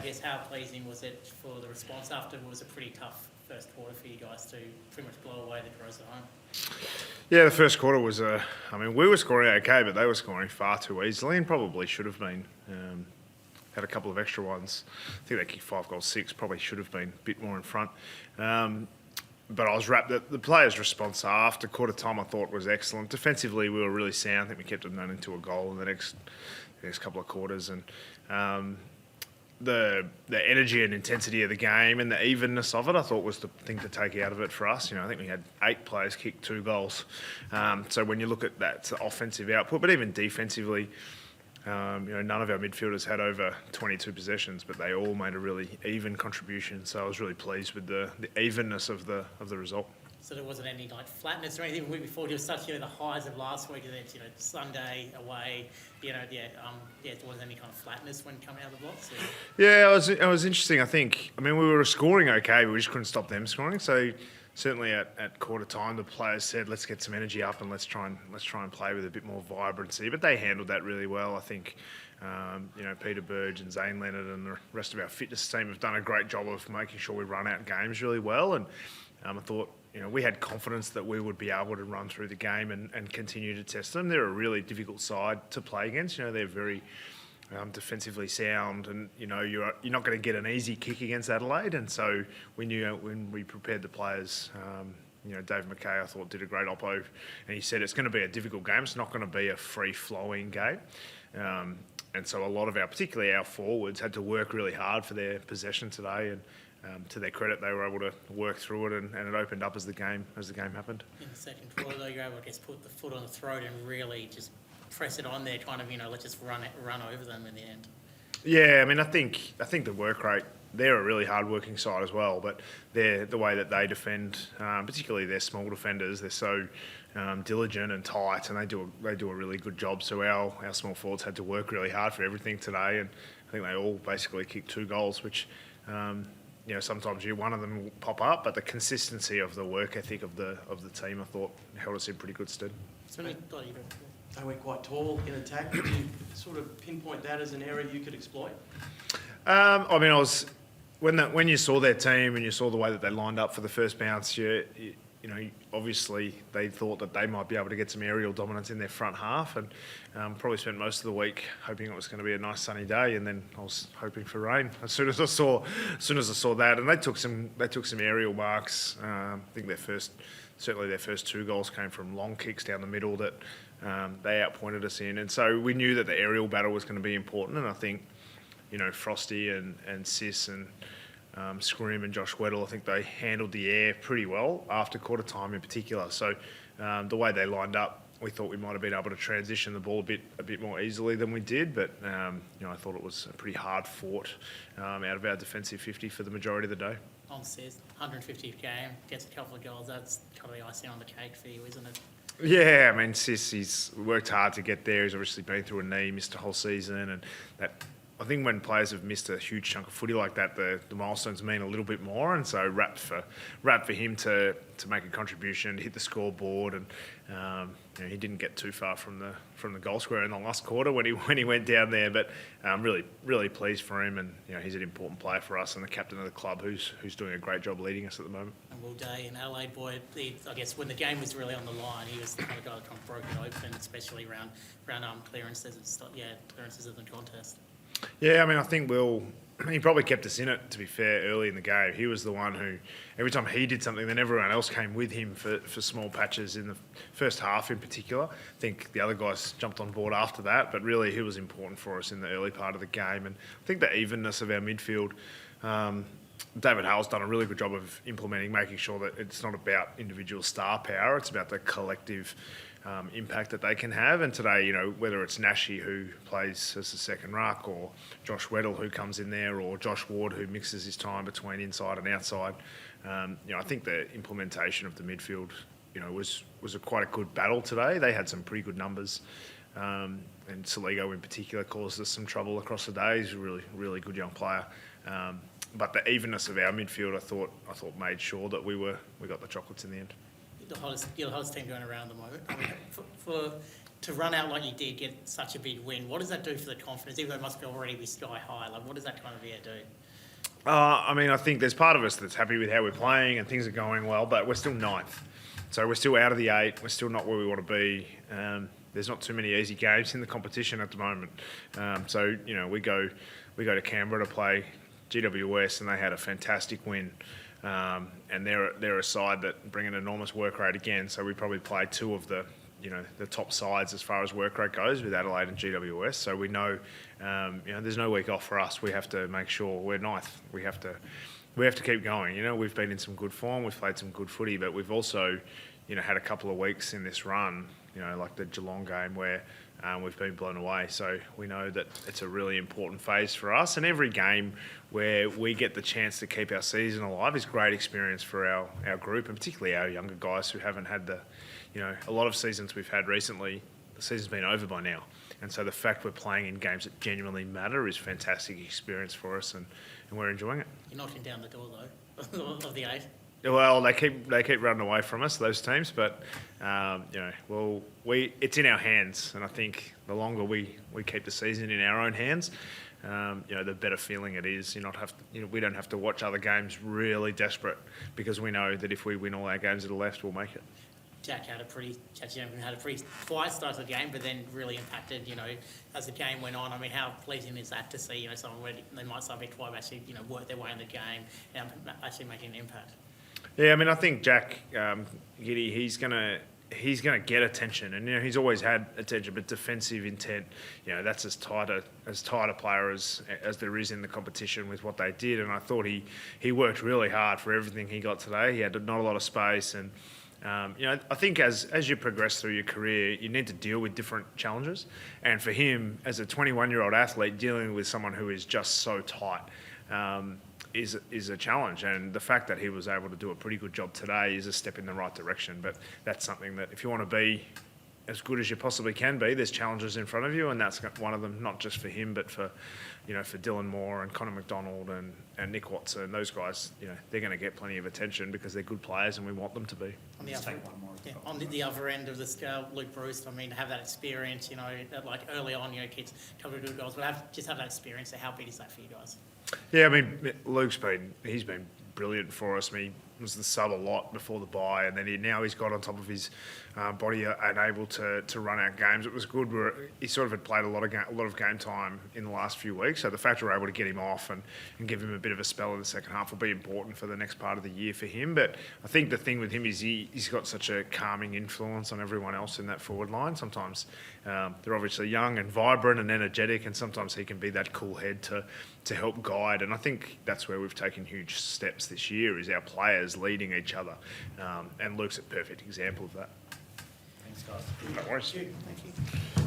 guess how pleasing was it for the response after what was a pretty tough first quarter for you guys to pretty much blow away the Crows at home? Yeah, the first quarter was, we were scoring okay, but they were scoring far too easily and probably should have been. Had a couple of extra ones. I think they kicked 5 goals 6, probably should have been a bit more in front. But I was wrapped that the players' response after quarter time I thought was excellent. Defensively, we were really sound. I think we kept them not into a goal in the next couple of quarters. And the energy and intensity of the game and the evenness of it, I thought was the thing to take out of it for us. I think we had 8 players kick 2 goals. So when you look at that offensive output, but even defensively, none of our midfielders had over 22 possessions, but they all made a really even contribution. So I was really pleased with the evenness of the result. So there wasn't any flatness or anything the week before. It was such the highs of last week, and then Sunday away. There wasn't any kind of flatness when coming out of the blocks. Yeah, it was interesting. I think we were scoring okay, but we just couldn't stop them scoring. So certainly at quarter time, the players said, "Let's get some energy up and let's try and play with a bit more vibrancy." But they handled that really well. I think Peter Burge and Zane Leonard and the rest of our fitness team have done a great job of making sure we run out games really well. And I thought we had confidence that we would be able to run through the game and continue to test them. They're a really difficult side to play against. They're very defensively sound, and you're not going to get an easy kick against Adelaide. And so we knew when we prepared the players, Dave McKay I thought did a great oppo, and he said it's going to be a difficult game. It's not going to be a free-flowing game. And so a lot of particularly our forwards, had to work really hard for their possession today. And to their credit, they were able to work through it, and it opened up as the game happened. In the second quarter, though, you're able to put the foot on the throat and really just press it on there, kind of let's just run over them in the end. Yeah, I think the work rate. They're a really hard-working side as well, but the way that they defend, particularly their small defenders, they're so diligent and tight, and they do a really good job. So our small forwards had to work really hard for everything today, and I think they all basically kicked 2 goals, which. Sometimes one of them will pop up, but the consistency of the work ethic of the team, I thought, held us in pretty good stead. They went quite tall in attack. Did you sort of pinpoint that as an area you could exploit? When you saw their team and you saw the way that they lined up for the first bounce, obviously they thought that they might be able to get some aerial dominance in their front half, and probably spent most of the week hoping it was going to be a nice sunny day, and then I was hoping for rain as soon as I saw that. And they took some aerial marks. I think their first 2 goals came from long kicks down the middle that they outpointed us in, and so we knew that the aerial battle was going to be important. And I think Frosty and Sis and Scrim and Josh Weddle, I think they handled the air pretty well after quarter time in particular. So the way they lined up, we thought we might have been able to transition the ball a bit more easily than we did. But I thought it was a pretty hard fought out of our defensive 50 for the majority of the day. On Sis, 150th game, gets a couple of goals. That's kind of the icing on the cake for you, isn't it? Yeah, Sis, he's worked hard to get there. He's obviously been through a knee, missed a whole season, and that. I think when players have missed a huge chunk of footy like that, the milestones mean a little bit more, and so wrapped for him to make a contribution, to hit the scoreboard, and he didn't get too far from the goal square in the last quarter when he went down there, but really pleased for him, and he's an important player for us and the captain of the club who's doing a great job leading us at the moment. And Will Day and Adelaide boy, I guess when the game was really on the line, he was the kind of guy that kind of broke it open, especially around clearances of the contest. Yeah, I think he probably kept us in it, to be fair, early in the game. He was the one who, every time he did something, then everyone else came with him for small patches in the first half in particular. I think the other guys jumped on board after that, but really he was important for us in the early part of the game. And I think the evenness of our midfield, David Hale's done a really good job of implementing, making sure that it's not about individual star power, it's about the collective impact that they can have. And today, whether it's Nashi who plays as a second ruck, or Josh Weddle who comes in there, or Josh Ward who mixes his time between inside and outside, I think the implementation of the midfield, was quite a good battle today. They had some pretty good numbers, and Saligo in particular caused us some trouble across the day. He's a really good young player. But the evenness of our midfield, I thought made sure that we got the chocolates in the end. You're the hottest team going around at the moment. For to run out like you did, get such a big win, what does that do for the confidence? Even though it must be already be sky high, like what does that kind of do? I mean, I think there's part of us that's happy with how we're playing and things are going well, but we're still ninth. So we're still out of the 8. We're still not where we want to be. There's not too many easy games in the competition at the moment. So, you know, we go to Canberra to play GWS, and they had a fantastic win. And they're a side that bring an enormous work rate again. So we probably play 2 of the top sides as far as work rate goes with Adelaide and GWS. So we know, there's no week off for us. We have to make sure we're ninth. We have to keep going. You know, we've been in some good form. We've played some good footy, but we've also, had a couple of weeks in this run, like the Geelong game where we've been blown away. So we know that it's a really important phase for us. And every game where we get the chance to keep our season alive is great experience for our group, and particularly our younger guys who haven't had a lot of seasons we've had recently, the season's been over by now. And so the fact we're playing in games that genuinely matter is fantastic experience for us, and we're enjoying it. You're knocking down the door, though, of the 8. Well, they keep running away from us, those teams, but it's in our hands, and I think the longer we keep the season in our own hands, the better feeling it is. We don't have to watch other games really desperate, because we know that if we win all our games that are left, we'll make it. Jack had a pretty quiet start to the game, but then really impacted, as the game went on. I mean, how pleasing is that to see, someone where they might start a bit quiet, actually, work their way in the game and actually making an impact? Yeah, I mean, I think Jack Giddy, he's gonna get attention, and he's always had attention, but defensive intent, that's as tight a player as there is in the competition with what they did. And I thought he worked really hard for everything he got today. He had not a lot of space, and I think as you progress through your career, you need to deal with different challenges. And for him, as a 21-year-old athlete, dealing with someone who is just so tight is a challenge. And the fact that he was able to do a pretty good job today is a step in the right direction. But that's something that if you want to be as good as you possibly can be, there's challenges in front of you, and that's one of them, not just for him, but for Dylan Moore and Connor McDonald and Nick Watson. Those guys, they're going to get plenty of attention because they're good players and we want them to be. On the other end of the scale, Luke Bruce, I mean, to have that experience, like early on, kids come to do goals, but have that experience. So how big is that for you guys? Yeah, I mean, he's been brilliant for us. I mean, he was the sub a lot before the bye, and then now he's got on top of his body and able to run out games. It was good. He sort of had played a lot of game time in the last few weeks, so the fact we're able to get him off and give him a bit of a spell in the second half will be important for the next part of the year for him. But I think the thing with him is he's got such a calming influence on everyone else in that forward line. Sometimes they're obviously young and vibrant and energetic, and sometimes he can be that cool head to help guide. And I think that's where we've taken huge steps this year, is our players leading each other. And Luke's a perfect example of that. Thanks, guys. No worries. Thank you.